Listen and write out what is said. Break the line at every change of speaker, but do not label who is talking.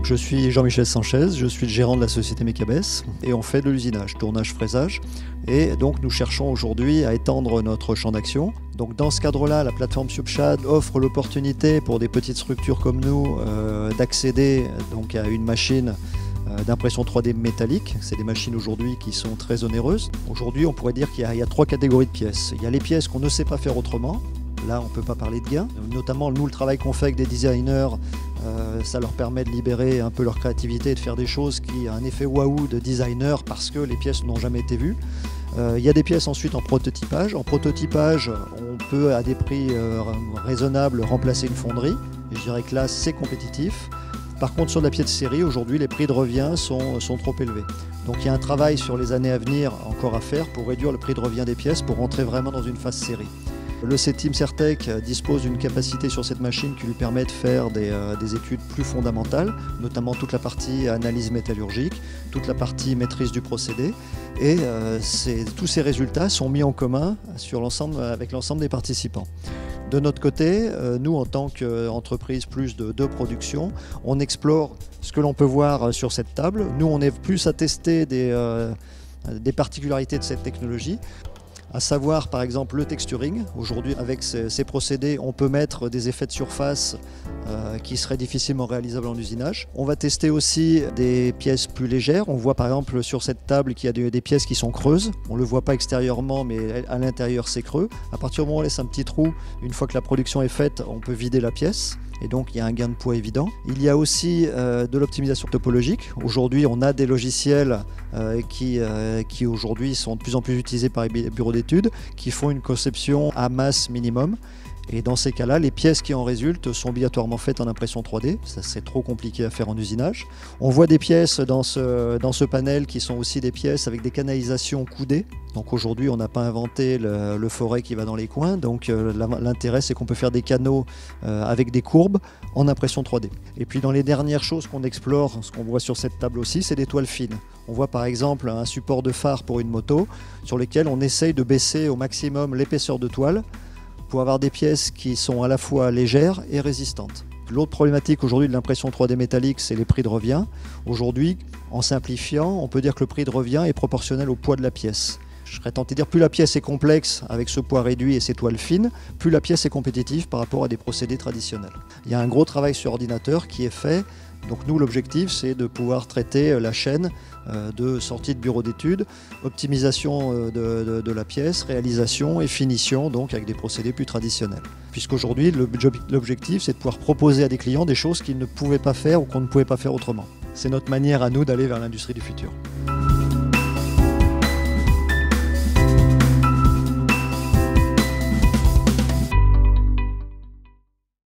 je suis Jean-Michel Sanchez, je suis le gérant de la société Mecabès et on fait de l'usinage, tournage, fraisage. Et donc nous cherchons aujourd'hui à étendre notre champ d'action. Donc dans ce cadre-là, la plateforme SubShad offre l'opportunité pour des petites structures comme nous d'accéder donc à une machine d'impression 3D métallique. C'est des machines aujourd'hui qui sont très onéreuses. Aujourd'hui, on pourrait dire qu'il y a 3 catégories de pièces. Il y a les pièces qu'on ne sait pas faire autrement. Là, on ne peut pas parler de gain. Notamment, nous, le travail qu'on fait avec des designers, ça leur permet de libérer un peu leur créativité et de faire des choses qui ont un effet waouh de designer parce que les pièces n'ont jamais été vues. Il y a des pièces ensuite en prototypage. En prototypage, on peut à des prix raisonnables remplacer une fonderie. Et je dirais que là, c'est compétitif. Par contre, sur de la pièce de série, aujourd'hui, les prix de revient sont trop élevés. Donc il y a un travail sur les années à venir encore à faire pour réduire le prix de revient des pièces pour rentrer vraiment dans une phase série. Le C-Team Certec dispose d'une capacité sur cette machine qui lui permet de faire des études plus fondamentales, notamment toute la partie analyse métallurgique, toute la partie maîtrise du procédé. Et tous ces résultats sont mis en commun avec l'ensemble des participants. De notre côté, nous en tant qu'entreprise plus de production, on explore ce que l'on peut voir sur cette table. Nous, on est plus à tester des particularités de cette technologie, à savoir par exemple le texturing. Aujourd'hui, avec ces procédés, on peut mettre des effets de surface qui seraient difficilement réalisables en usinage. On va tester aussi des pièces plus légères. On voit par exemple sur cette table qu'il y a des pièces qui sont creuses. On ne le voit pas extérieurement, mais à l'intérieur c'est creux. À partir du moment où on laisse un petit trou, une fois que la production est faite, on peut vider la pièce. Et donc il y a un gain de poids évident. Il y a aussi de l'optimisation topologique. Aujourd'hui, on a des logiciels qui aujourd'hui sont de plus en plus utilisés par les bureaux d'études, qui font une conception à masse minimum. Et dans ces cas-là, les pièces qui en résultent sont obligatoirement faites en impression 3D. Ça, c'est trop compliqué à faire en usinage. On voit des pièces dans ce panel qui sont aussi des pièces avec des canalisations coudées. Donc aujourd'hui, on n'a pas inventé le forêt qui va dans les coins. Donc l'intérêt, c'est qu'on peut faire des canaux avec des courbes en impression 3D. Et puis dans les dernières choses qu'on explore, ce qu'on voit sur cette table aussi, c'est des toiles fines. On voit par exemple un support de phare pour une moto sur lequel on essaye de baisser au maximum l'épaisseur de toile pour avoir des pièces qui sont à la fois légères et résistantes. L'autre problématique aujourd'hui de l'impression 3D métallique, c'est les prix de revient. Aujourd'hui, en simplifiant, on peut dire que le prix de revient est proportionnel au poids de la pièce. Je serais tenté de dire plus la pièce est complexe avec ce poids réduit et ces toiles fines, plus la pièce est compétitive par rapport à des procédés traditionnels. Il y a un gros travail sur ordinateur qui est fait. Donc nous, l'objectif, c'est de pouvoir traiter la chaîne de sortie de bureau d'études, optimisation de la pièce, réalisation et finition, donc avec des procédés plus traditionnels. Puisqu'aujourd'hui, l'objectif, c'est de pouvoir proposer à des clients des choses qu'ils ne pouvaient pas faire ou qu'on ne pouvait pas faire autrement. C'est notre manière à nous d'aller vers l'industrie du futur.